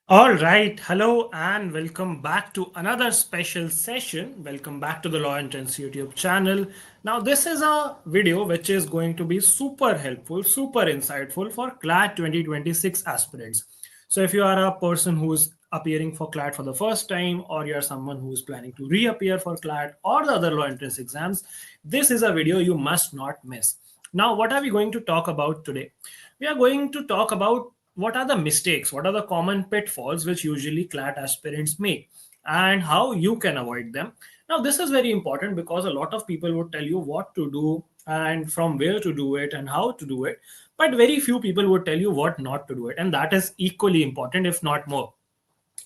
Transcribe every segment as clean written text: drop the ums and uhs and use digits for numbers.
All right. Hello and welcome back to another special session. Welcome back to the Law Entrance YouTube channel. Now, this is a video which is going to be super helpful, super insightful for CLAT 2026 aspirants. So, if you are a person who's appearing for CLAT for the first time, or you're someone who's planning to reappear for CLAT or the other law entrance exams, this is a video you must not miss. Now, what are we going to talk about today? We are going to talk about what are the mistakes, what are the common pitfalls which usually CLAT aspirants make, and how you can avoid them. Now, this is very important because a lot of people would tell you what to do and from where to do it and how to do it, but very few people would tell you what not to do it, and that is equally important, if not more.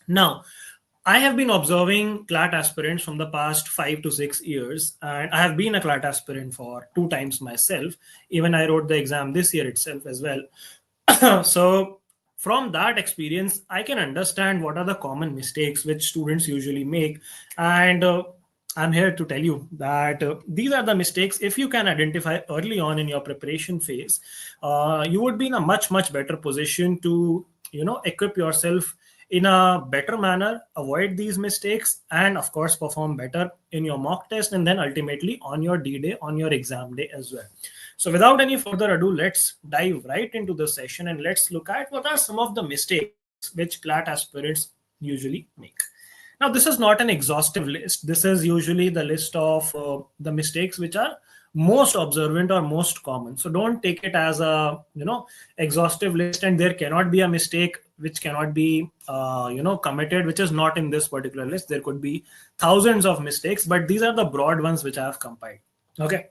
Now, I have been observing CLAT aspirants from the past 5 to 6 years, and I have been a CLAT aspirant for 2 times myself. Even I wrote the exam this year itself as well. So, from that experience, I can understand what are the common mistakes which students usually make. And I'm here to tell you that these are the mistakes. If you can identify early on in your preparation phase, you would be in a much better position to, equip yourself in a better manner, avoid these mistakes, and of course, perform better in your mock test and then ultimately on your D day, on your exam day as well. So, without any further ado, let's dive right into the session and let's look at what are some of the mistakes which CLAT aspirants usually make. Now, this is not an exhaustive list. This is usually the list of the mistakes which are most observant or most common. So don't take it as a exhaustive list, and there cannot be a mistake which cannot be committed which is not in this particular list. There could be thousands of mistakes, but these are the broad ones which I have compiled. Okay.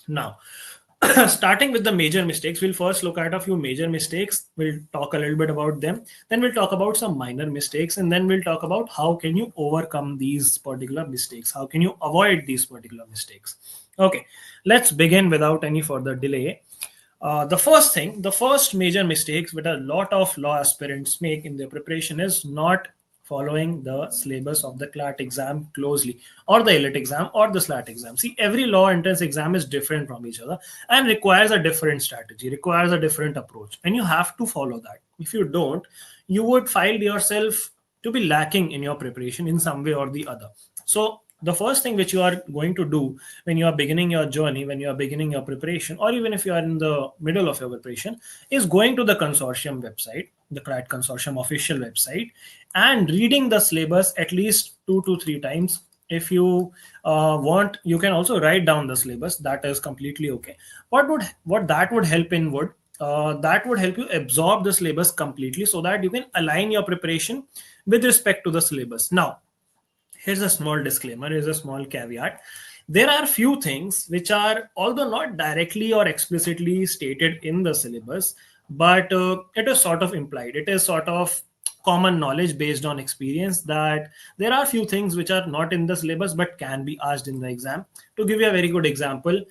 Now, starting with the major mistakes, we'll first look at a few major mistakes. We'll talk a little bit about them. Then we'll talk about some minor mistakes, and then we'll talk about how can you overcome these particular mistakes. How can you avoid these particular mistakes? Okay, let's begin without any further delay. The first major mistakes that a lot of law aspirants make in their preparation is not following the syllabus of the CLAT exam closely, or the ELIT exam or the SLAT exam. See, every law entrance exam is different from each other and requires a different strategy, requires a different approach, and you have to follow that. If you don't, you would find yourself to be lacking in your preparation in some way or the other. So the first thing which you are going to do when you are beginning your journey, when you are beginning your preparation, or even if you are in the middle of your preparation, is going to the consortium website, the CLAT consortium official website, and reading the syllabus at least 2 to 3 times. If you want, you can also write down the syllabus. That is completely okay. What that would help in would that would help you absorb the syllabus completely, so that you can align your preparation with respect to the syllabus. Now, here's a small disclaimer, here's a small caveat. There are few things which are, although not directly or explicitly stated in the syllabus, but it is sort of implied. It is sort of common knowledge based on experience that there are few things which are not in the syllabus but can be asked in the exam. To give you a very good example,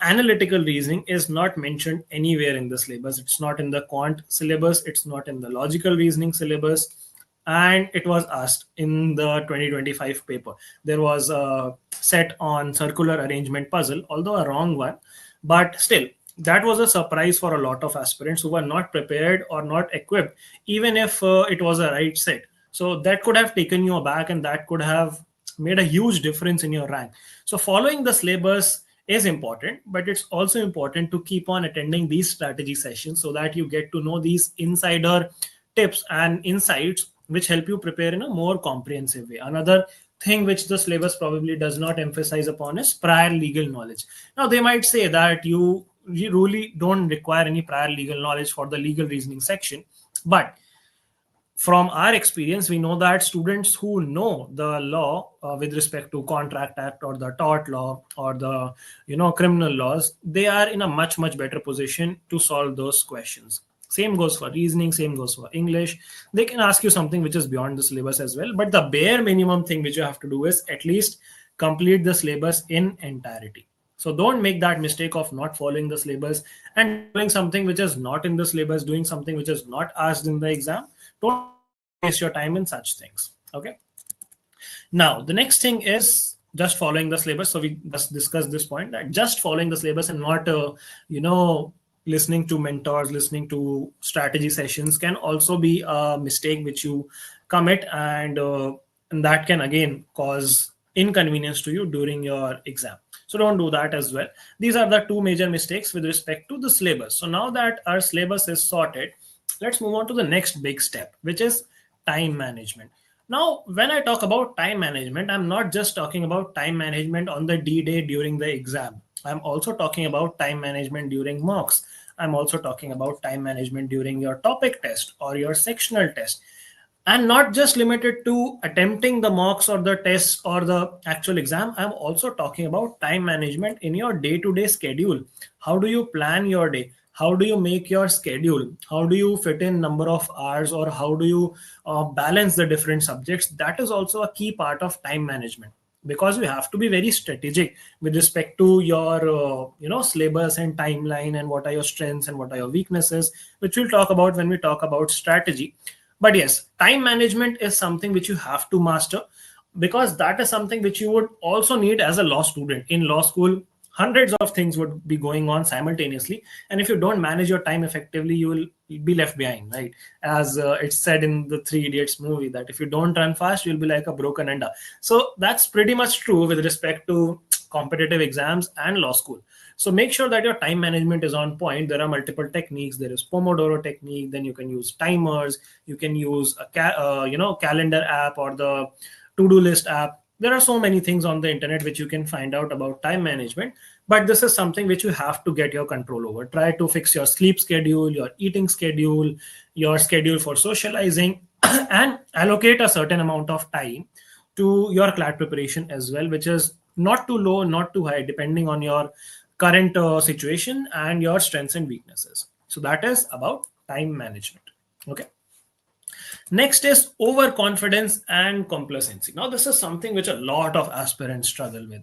analytical reasoning is not mentioned anywhere in the syllabus. It's not in the quant syllabus, it's not in the logical reasoning syllabus, and it was asked in the 2025 paper. There was a set on circular arrangement puzzle, although a wrong one, but still that was a surprise for a lot of aspirants who were not prepared or not equipped, even if it was a right set. So that could have taken you aback, and that could have made a huge difference in your rank. So following the syllabus is important, but it's also important to keep on attending these strategy sessions so that you get to know these insider tips and insights which help you prepare in a more comprehensive way. Another thing which the syllabus probably does not emphasize upon is prior legal knowledge. Now, they might say that you really don't require any prior legal knowledge for the legal reasoning section, but from our experience, we know that students who know the law with respect to Contract Act or the tort law or the criminal laws, they are in a much better position to solve those questions. Same goes for reasoning, same goes for English. They can ask you something which is beyond the syllabus as well, but the bare minimum thing which you have to do is at least complete the syllabus in entirety. So don't make that mistake of not following the syllabus and doing something which is not in the syllabus, doing something which is not asked in the exam. Don't waste your time in such things. Okay. Now, the next thing is just following the syllabus. So we just discussed this point, that just following the syllabus and not, listening to mentors, listening to strategy sessions can also be a mistake which you commit, and that can again cause inconvenience to you during your exam. So don't do that as well. These are the two major mistakes with respect to the syllabus. So now that our syllabus is sorted, let's move on to the next big step, which is time management. Now, when I talk about time management, I'm not just talking about time management on the D day during the exam. I'm also talking about time management during mocks. I'm also talking about time management during your topic test or your sectional test, and not just limited to attempting the mocks or the tests or the actual exam. I'm also talking about time management in your day to day schedule. How do you plan your day? How do you make your schedule? How do you fit in number of hours, or how do you balance the different subjects? That is also a key part of time management, because you have to be very strategic with respect to your syllabus and timeline, and what are your strengths and what are your weaknesses, which we'll talk about when we talk about strategy. But yes, time management is something which you have to master, because that is something which you would also need as a law student. In law school, hundreds of things would be going on simultaneously, and if you don't manage your time effectively, you will be left behind, right? As it's said in the Three Idiots movie, that if you don't run fast, you'll be like a broken enda. So that's pretty much true with respect to competitive exams and law school. So make sure that your time management is on point. There are multiple techniques. There is Pomodoro technique. Then you can use timers. You can use a calendar app or the to-do list app. There are so many things on the internet which you can find out about time management. But this is something which you have to get your control over. Try to fix your sleep schedule, your eating schedule, your schedule for socializing, and allocate a certain amount of time to your CLAT preparation as well, which is not too low, not too high, depending on your current situation and your strengths and weaknesses. So that is about time management. Okay. Next is overconfidence and complacency. Now, this is something which a lot of aspirants struggle with.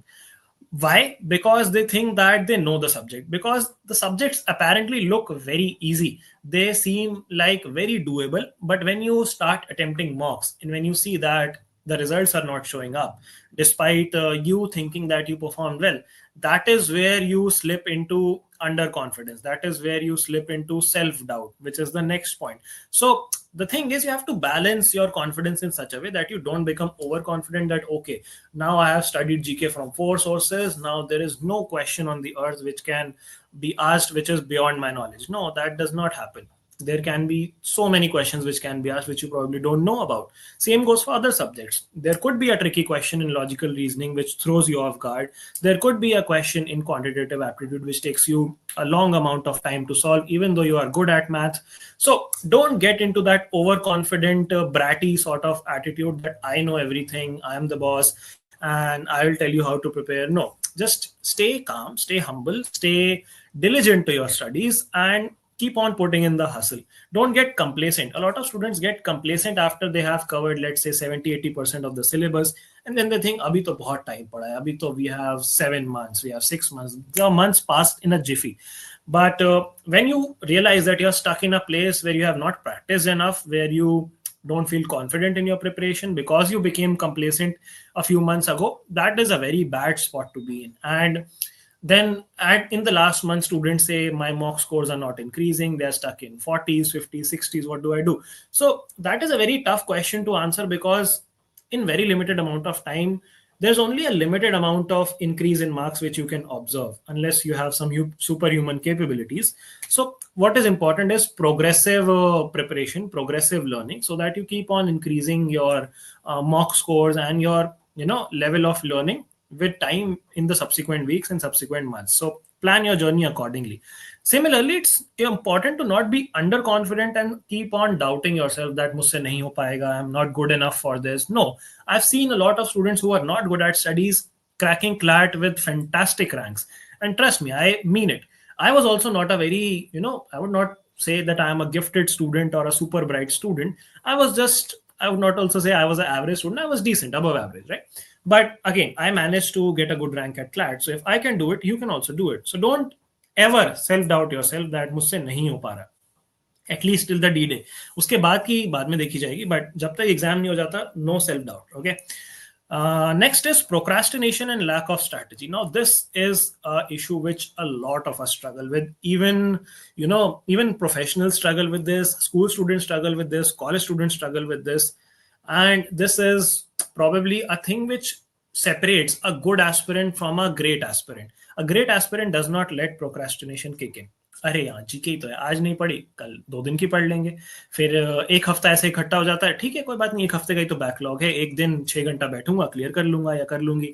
Why? Because they think that they know the subject, because the subjects apparently look very easy. They seem like very doable. But when you start attempting mocks and when you see that the results are not showing up, despite you thinking that you performed well, that is where you slip into underconfidence. That is where you slip into self doubt, which is the next point. So the thing is, you have to balance your confidence in such a way that you don't become overconfident that, okay, now I have studied GK from 4 sources. Now there is no question on the earth which can be asked which is beyond my knowledge. No, that does not happen. There can be so many questions which can be asked which you probably don't know about. Same goes for other subjects. There could be a tricky question in logical reasoning which throws you off guard. There could be a question in quantitative aptitude which takes you a long amount of time to solve, even though you are good at math. So don't get into that overconfident, bratty sort of attitude that I know everything, I am the boss, and I will tell you how to prepare. No, just stay calm, stay humble, stay diligent to your studies, and keep on putting in the hustle. Don't get complacent. A lot of students get complacent after they have covered, let's say, 70-80% of the syllabus, and then they think abhi to bahut time pada hai, abhi to we have 7 months, we have 6 months. The months passed in a jiffy. But when you realize that you're stuck in a place where you have not practiced enough, where you don't feel confident in your preparation because you became complacent a few months ago, that is a very bad spot to be in. And then in the last month, students say my mock scores are not increasing. They're stuck in 40s, 50s, 60s. What do I do? So that is a very tough question to answer, because in very limited amount of time, there's only a limited amount of increase in marks which you can observe unless you have some superhuman capabilities. So what is important is progressive preparation, progressive learning, so that you keep on increasing your mock scores and your level of learning with time in the subsequent weeks and subsequent months. So plan your journey accordingly. Similarly, it's important to not be underconfident and keep on doubting yourself that मुझसे नहीं हो पाएगा, I'm not good enough for this. No, I've seen a lot of students who are not good at studies cracking CLAT with fantastic ranks. And trust me, I mean it. I was also not a very, I would not say that I am a gifted student or a super bright student. I would not also say I was an average student. I was decent, above average, right? But again, I managed to get a good rank at CLAT. So if I can do it, you can also do it. So don't ever self-doubt yourself that मुझसे नहीं हो पा रहा. At least till the D-Day. उसके बाद की बाद में देखी जाएगी. But जब तक एग्जाम नहीं हो जाता, no self-doubt. Okay. Next is procrastination and lack of strategy. Now, this is a issue which a lot of us struggle with. Even, even professionals struggle with this. School students struggle with this. College students struggle with this. And this is probably a thing which separates a good aspirant from a great aspirant. A great aspirant does not let procrastination kick in. अरे यार GK ही तो है, आज नहीं पढ़ी, कल 2 दिन की पढ़ लेंगे. फिर एक हफ्ता ऐसे इकट्ठा हो जाता है, ठीक है कोई बात नहीं, एक हफ्ते का ही तो बैकलॉग है, एक दिन 6 घंटा बैठूंगा, क्लियर कर लूंगा या कर लूंगी.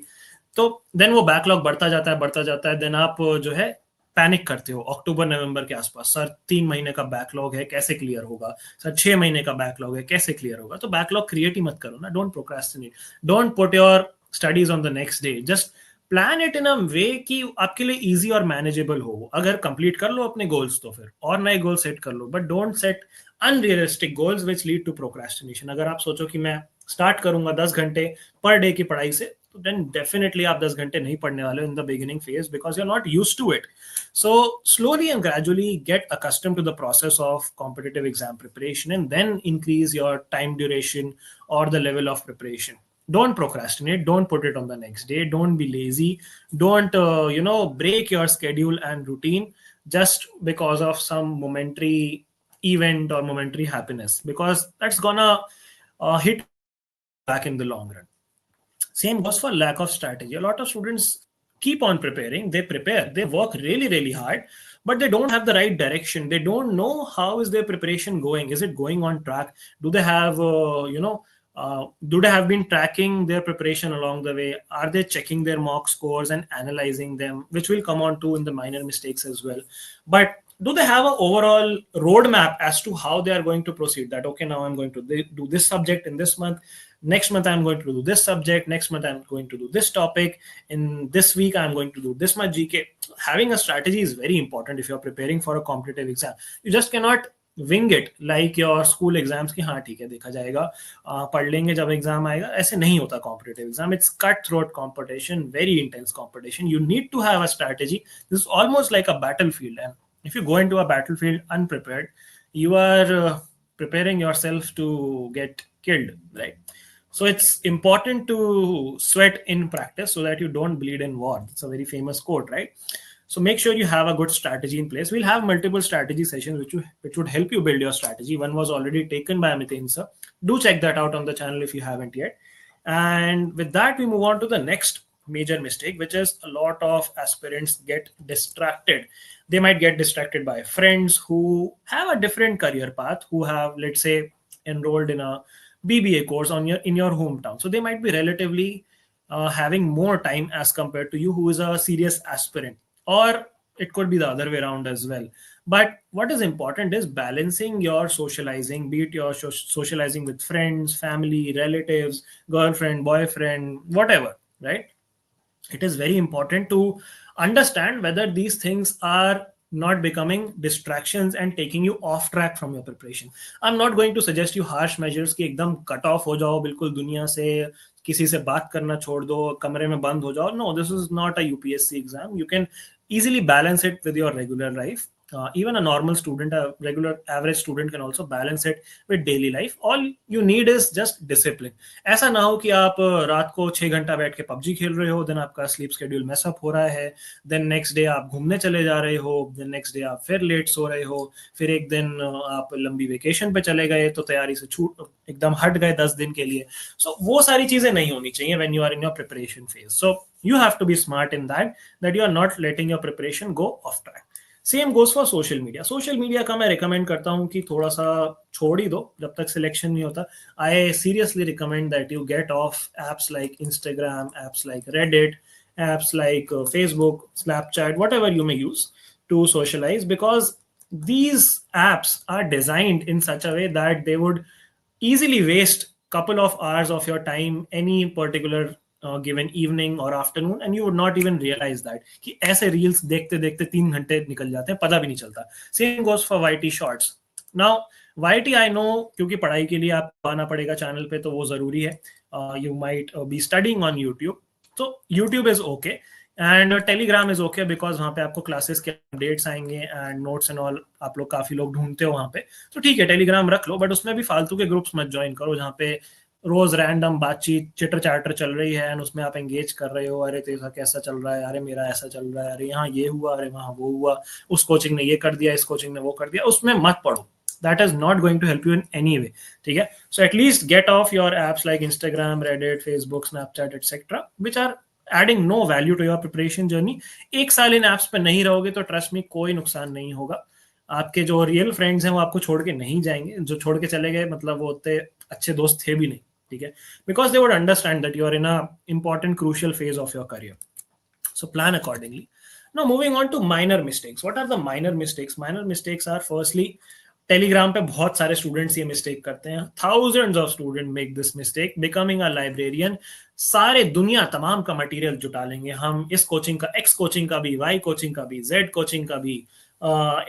तो देन वो बैकलॉग बढ़ता जाता है. देन आप जो है पैनिक करते हो अक्टूबर नवंबर के आसपास, सर 3 महीने का बैकलॉग है, कैसे क्लियर होगा, सर 6 महीने का बैकलॉग है, कैसे क्लियर होगा. तो बैकलॉग क्रिएट ही मत करो ना. Don't procrastinate, don't put your studies on the next day. Just plan it in a way कि आपके लिए इजी और मैनेजेबल हो. अगर कंप्लीट कर लो अपने गोल्स तो फिर और नए गोल सेट कर लो, but don't set unrealistic goals which lead to procrastination. अगर आप सोचो कि मैं स्टार्ट करूंगा 10 घंटे पर डे की पढ़ाई से, तो देन डेफिनेटली आप 10 घंटे नहीं पढ़ने वाले in the beginning phase, because you are not used to it. So slowly and gradually get accustomed to the process of competitive exam preparation, and then increase your time duration or the level of preparation. Don't procrastinate, don't put it on the next day, don't be lazy, don't break your schedule and routine just because of some momentary event or momentary happiness, because that's gonna hit back in the long run. Same goes for lack of strategy. A lot of students keep on preparing, they prepare, they work really, really hard, but they don't have the right direction. They don't know how is their preparation going. Is it going on track? Do they have, do they have been tracking their preparation along the way? Are they checking their mock scores and analyzing them, which will come on to in the minor mistakes as well? But do they have an overall roadmap as to how they are going to proceed? That, okay, now I'm going to do this subject in this month. Next month, I'm going to do this subject. Next month, I'm going to do this topic. In this week, I'm going to do this much GK. Having a strategy is very important if you're preparing for a competitive exam. You just cannot wing it like your school exams ki हाँ ठीक है देखा जाएगा पढ़ लेंगे जब exam आएगा. ऐसे नहीं होता competitive exam. It's cutthroat competition, very intense competition. You need to have a strategy. This is almost like a battlefield, and if you go into a battlefield unprepared, you are preparing yourself to get killed, right? So it's important to sweat in practice so that you don't bleed in war. It's a very famous quote, right? So make sure you have a good strategy in place. We'll have multiple strategy sessions which would help you build your strategy. One was already taken by Amitein sir. Do check that out on the channel if you haven't yet. And with that, we move on to the next major mistake, which is a lot of aspirants get distracted. They might get distracted by friends who have a different career path, who have, let's say, enrolled in a BBA course in your hometown. So they might be relatively having more time as compared to you, who is a serious aspirant, or it could be the other way around as well. But what is important is balancing your socializing, be it your socializing with friends, family, relatives, girlfriend, boyfriend, whatever, right? It is very important to understand whether these things are not becoming distractions and taking you off track from your preparation. I'm not going to suggest you harsh measures कि एकदम cut off हो जाओ बिल्कुल दुनिया से, किसी से बात करना छोड़ दो, कमरे में बंद हो जाओ. No, this is not a UPSC exam. You can easily balance it with your regular life. Even a normal student, a regular average student can also balance it with daily life. All you need is just discipline. ऐसा ना हो कि आप रात को 6 घंटा बैठ के पबजी खेल रहे हो, देन आपका स्लीप शेड्यूल मैसअप हो रहा है, देन नेक्स्ट डे आप घूमने चले जा रहे हो, देन नेक्स्ट डे आप फिर लेट सो रहे हो, फिर एक दिन आप लंबी वेकेशन पे चले गए तो तैयारी से छूट एकदम हट गए 10 दिन के लिए. सो वो सारी चीजें नहीं होनी चाहिए when you are in your preparation phase. So you have to be smart in that you are not letting your preparation go off track. Same goes for social media. Social media का मैं recommend करता हूँ कि थोड़ा सा छोड़ ही दो जब तक सिलेक्शन नहीं होता. I seriously recommend that you get of apps like Instagram, apps like Reddit, apps like Facebook, Snapchat, whatever you may use to socialize, because these apps are designed in such a way that they would easily waste couple of hours of your time any particular given evening or afternoon, and you would not even realize that कि ऐसे reels देखते देखते 3 घंटे निकल जाते हैं, पता भी नहीं चलता. Same goes for YT shorts. Now YT I know क्योंकि पढ़ाई के लिए आपको आना पड़ेगा चैनल पे, तो वो जरूरी है. You might be studying on YouTube, so YouTube is okay, and Telegram is okay because वहाँ पे आपको क्लासेस के अपडेट्स आएंगे एंड नोट्स एंड ऑल. आप लोग काफी लोग ढूंढते हो वहाँ पे, तो ठीक है Telegram रख लो, बट उसमें भी फालतू के ग्रुप्स मत ज्वाइन करो जहाँ पे रोज रैंडम बातचीत चिटर चैटर चल रही है एंड उसमें आप एंगेज कर रहे हो, अरे तेरा कैसा चल रहा है, अरे मेरा ऐसा चल रहा है, अरे यहाँ ये हुआ, अरे वहाँ वो हुआ, उस कोचिंग ने ये कर दिया, इस कोचिंग ने वो कर दिया, उसमें मत पढ़ो. That is not going to help you in any way. ठीक है. So at least get off your apps like Instagram, Reddit, Facebook, Snapchat, etc. which are adding no value to your preparation journey. एक साल इन apps पे नहीं रहोगे तो trust me कोई नुकसान नहीं होगा. आपके जो रियल फ्रेंड्स हैं वो आपको छोड़ के नहीं जाएंगे. जो छोड़ के चले गए मतलब वो उतने अच्छे दोस्त थे भी नहीं. ठीक है. Because they would understand that you are in a important crucial phase of your career. So plan accordingly. Now moving on to minor mistakes. What are the minor mistakes? Minor mistakes are firstly, Telegram पे बहुत सारे students ये mistake करते हैं. Thousands of student make this mistake. Becoming a librarian, सारे दुनिया तमाम का मटेरियल जुटा लेंगे हम. इस कोचिंग का, एक्स कोचिंग का भी, वाई कोचिंग का भी, जेड कोचिंग का भी,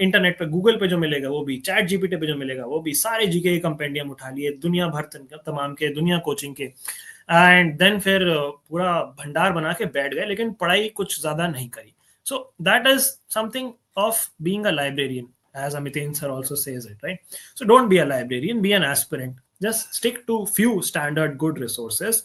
इंटरनेट पे गूगल पे जो मिलेगा वो भी, चैट जीपीटी पे जो मिलेगा वो भी, सारे जीके के कंपेंडियम उठा लिए दुनिया भर तमाम के, दुनिया कोचिंग के, एंड देन फिर पूरा भंडार बना के बैठ गए, लेकिन पढ़ाई कुछ ज्यादा नहीं करी. So that is something of being a librarian, as Amiten sir also says it, right? So don't be a librarian, be an aspirant. Just stick to few standard good resources.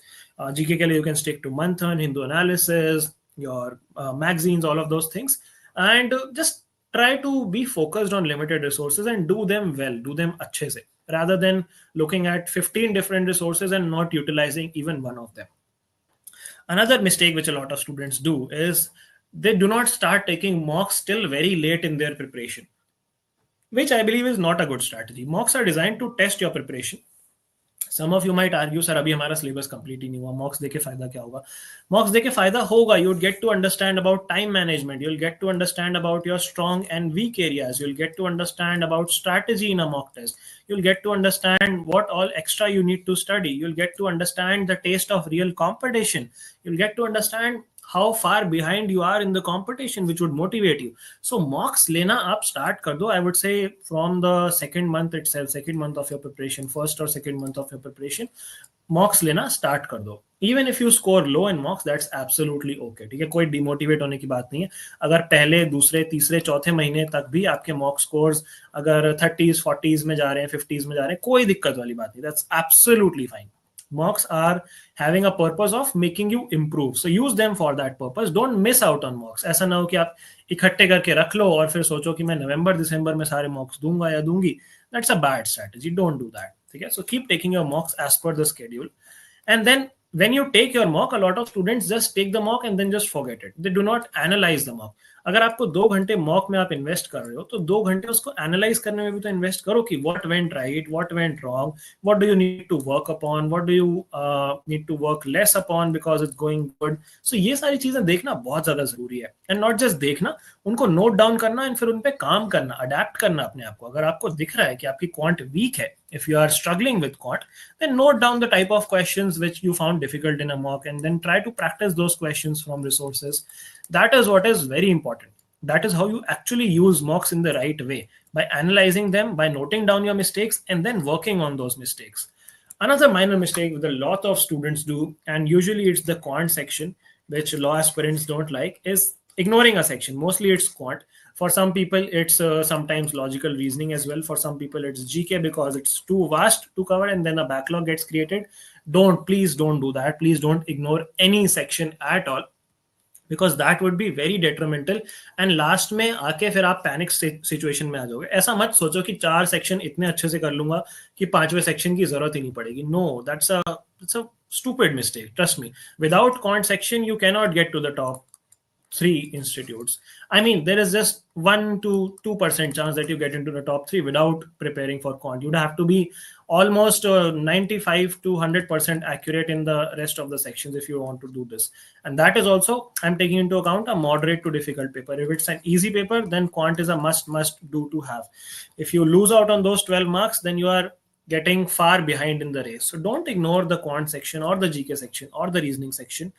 GK ke liye you can stick to Manthan, Hindu Analysis, your magazines, all of those things, and just try to be focused on limited resources and do them well, do them अच्छे से, rather than looking at 15 different resources and not utilizing even one of them. Another mistake which a lot of students do is they do not start taking mocks till very late in their preparation, which I believe is not a good strategy. Mocks are designed to test your preparation. Some of you might argue, sir, अभी हमारा syllabus complete ही नहीं हुआ, mocks देके फायदा क्या होगा? Mocks देके फायदा होगा. You'll get to understand about time management. You'll get to understand about your strong and weak areas. You'll get to understand about strategy in a mock test. You'll get to understand what all extra you need to study. You'll get to understand the taste of real competition. You'll get to understand how far behind you are in the competition, which would motivate you. So mocks lena आप start कर दो. I would say from the second month itself, second month of your preparation, first or second month of your preparation, mocks लेना start कर दो. Even if you score low in mocks, that's absolutely okay. ठीक है, कोई demotivate होने की बात नहीं है. अगर पहले, दूसरे, तीसरे, चौथे महीने तक भी आपके मॉक स्कोर्स अगर 30s, 40s में जा रहे हैं, 50s में जा रहे हैं, कोई दिक्कत वाली बात नहीं. That's absolutely fine. Mocks are having a purpose of making you improve. So use them for that purpose. Don't miss out on mocks. ऐसा ना हो कि आप इकट्ठे करके रख लो और फिर सोचो कि मैं नवंबर दिसंबर में सारे मॉक्स दूंगा या दूंगी. That's a bad strategy. Don't do that. ठीक है? So keep taking your mocks as per the schedule. And then when you take your mock, a lot of students just take the mock and then just forget it. They do not analyze the mock. अगर आपको 2 घंटे mock में आप invest कर रहे हो तो 2 घंटे उसको एनालाइज करने में भी तो इन्वेस्ट करो कि what went right, what went wrong, what do you need to work upon, what do you need to work less upon because it's going good. So ये सारी चीजें देखना बहुत ज्यादा जरूरी है. एंड नॉट जस्ट देखना, उनको नोट डाउन करना एंड फिर उन पे काम करना, अडेप्ट करना अपने आप को. अगर आपको दिख रहा है कि आपकी क्वांट वीक है, if you are struggling with quant, then note down the type of questions which you found difficult in a mock and then try to practice those questions from resources. That is what is very important. That is how you actually use mocks in the right way, by analyzing them, by noting down your mistakes and then working on those mistakes. Another minor mistake that a lot of students do, and usually it's the quant section, which law aspirants don't like, is ignoring a section. Mostly it's quant. For some people, it's sometimes logical reasoning as well. For some people, it's GK because it's too vast to cover and then a backlog gets created. Please don't do that. Please don't ignore any section at all, because that would be very detrimental. And last में आके फिर आप panic situation में आ जाओगे. ऐसा मत सोचो कि 4 सेक्शन इतने अच्छे से कर लूंगा कि 5वें सेक्शन की जरूरत ही नहीं पड़ेगी. No, that's a stupid mistake. Trust me. Without quant section, you cannot get to the top 3 institutes. I mean, there is just 1 to 2% chance that you get into the top 3 without preparing for quant. You'd have to be almost 95 to 100% accurate in the rest of the sections if you want to do this. And that is also, I'm taking into account a moderate to difficult paper. If it's an easy paper, then quant is a must do to have. If you lose out on those 12 marks, then you are getting far behind in the race. So don't ignore the quant section or the GK section or the reasoning section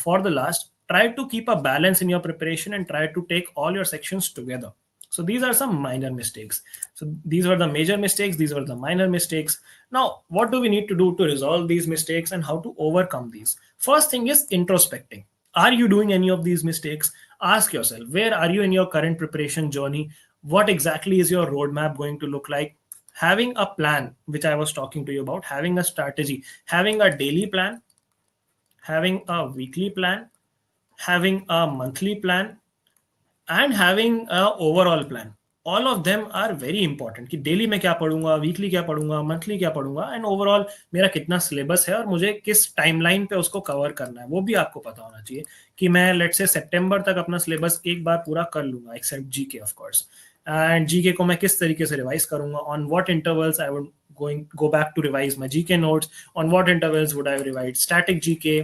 for the last. Try to keep a balance in your preparation and try to take all your sections together. So these are some minor mistakes. So these were the major mistakes. These were the minor mistakes. Now, what do we need to do to resolve these mistakes and how to overcome these? First thing is introspecting. Are you doing any of these mistakes? Ask yourself, where are you in your current preparation journey? What exactly is your roadmap going to look like? having a plan, which I was talking to you about, having a strategy, having a daily plan, having a weekly plan, having a monthly plan, and having a overall plan. All of them are very important कि daily मैं क्या पढ़ूंगा, weekly क्या पढ़ूंगा, monthly क्या पढ़ूंगा, and overall मेरा कितना सिलेबस है और मुझे किस टाइमलाइन पे उसको कवर करना है, वो भी आपको पता होना चाहिए कि मैं लेट से सितंबर तक अपना सिलेबस एक बार पूरा कर लूंगा, except GK of course. And GK को मैं किस तरीके से रिवाइज करूंगा, on what intervals I would going go back to revise my GK notes, on what intervals would I revise static GK,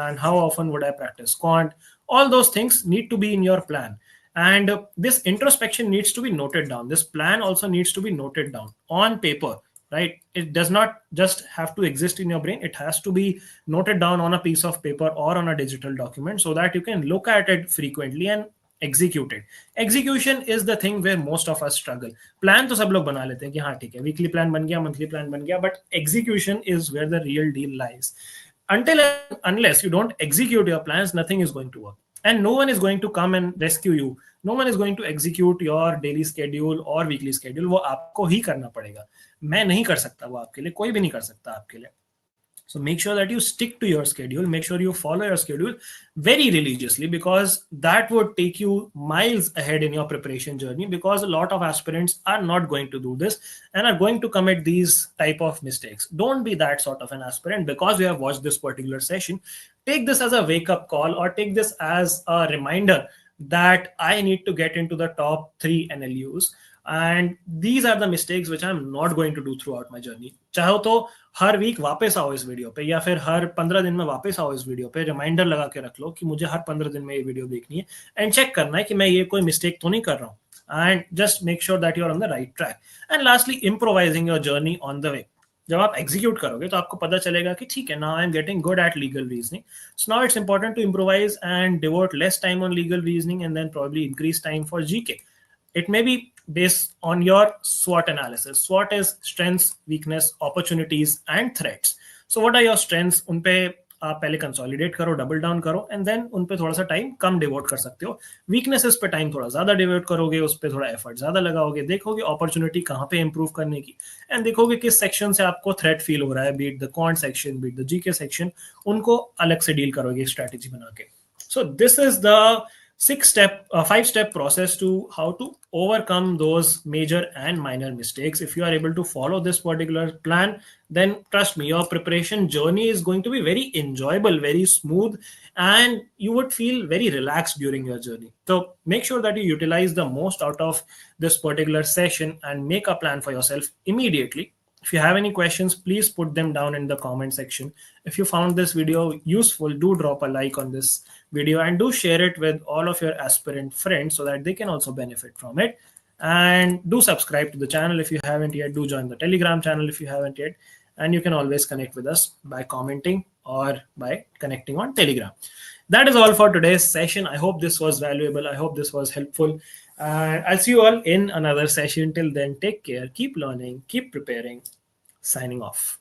and how often would I practice Quant. All those things need to be in your plan, and this introspection needs to be noted down. This plan also needs to be noted down on paper, right? It does not just have to exist in your brain. It has to be noted down on a piece of paper or on a digital document so that you can look at it frequently and execute it. Execution is the thing where most of us struggle. Plan तो सब लोग बना लेते हैं कि हाँ ठीक है, weekly plan बन गया, monthly plan बन गया, but execution is where the real deal lies. Until unless you don't execute your plans, nothing is going to work, and no one is going to come and rescue you. No one is going to execute your daily schedule or weekly schedule. वो आपको ही करना पड़ेगा. मैं नहीं कर सकता वो आपके लिए, कोई भी नहीं कर सकता आपके लिए. So make sure that you stick to your schedule. Make sure you follow your schedule very religiously, because that would take you miles ahead in your preparation journey, because a lot of aspirants are not going to do this and are going to commit these type of mistakes. Don't be that sort of an aspirant because you have watched this particular session. Take this as a wake-up call, or take this as a reminder that I need to get into the top 3 NLUs. And these are the mistakes which I'm not going to do throughout my journey. चाहो तो हर week वापस आओ इस video पे, या फिर हर 15 दिन में वापस आओ इस वीडियो पे, रिमाइंडर लगा के रख लो कि मुझे हर 15 दिन में ये वीडियो देखनी है, एंड चेक करना है कि मैं ये कोई मिस्टेक तो नहीं कर रहा हूँ, and just make sure that you are on the right track. And lastly, improvising your journey on the way. जब आप एग्जीक्यूट करोगे तो आपको पता चलेगा कि ठीक है, now I am getting good at legal reasoning, so now it's important to improvise and devote less time on legal reasoning and then probably increase time for GK. It may be based on your SWOT analysis. SWOT is strengths, weakness, opportunities, and threats. So what are your strengths? उन पे आप पहले consolidate करो, double down करो, and then उन पे थोड़ा सा टाइम कम डिवोट कर सकते हो. वीकनेसेस पे टाइम थोड़ा ज्यादा डिवोट करोगे, उस पे थोड़ा एफर्ट ज्यादा लगाओगे, देखोगे अपॉर्चुनिटी कहाँ पे इंप्रूव करने की, एंड देखोगे किस सेक्शन से आपको थ्रेट फील हो रहा है, beat the quant section, beat the GK section, उनको अलग से डील करोगे स्ट्रेटेजी बना के. So this is the 5-step process to how to overcome those major and minor mistakes. If you are able to follow this particular plan, then trust me, your preparation journey is going to be very enjoyable, very smooth, and you would feel very relaxed during your journey. So make sure that you utilize the most out of this particular session and make a plan for yourself immediately. If you have any questions, please put them down in the comment section. If you found this video useful, do drop a like on this video and do share it with all of your aspirant friends so that they can also benefit from it. And do subscribe to the channel if you haven't yet. Do join the Telegram channel if you haven't yet. And you can always connect with us by commenting or by connecting on Telegram. That is all for today's session. I hope this was valuable. I hope this was helpful. And I'll see you all in another session. Till then, take care, keep learning, keep preparing. Signing off.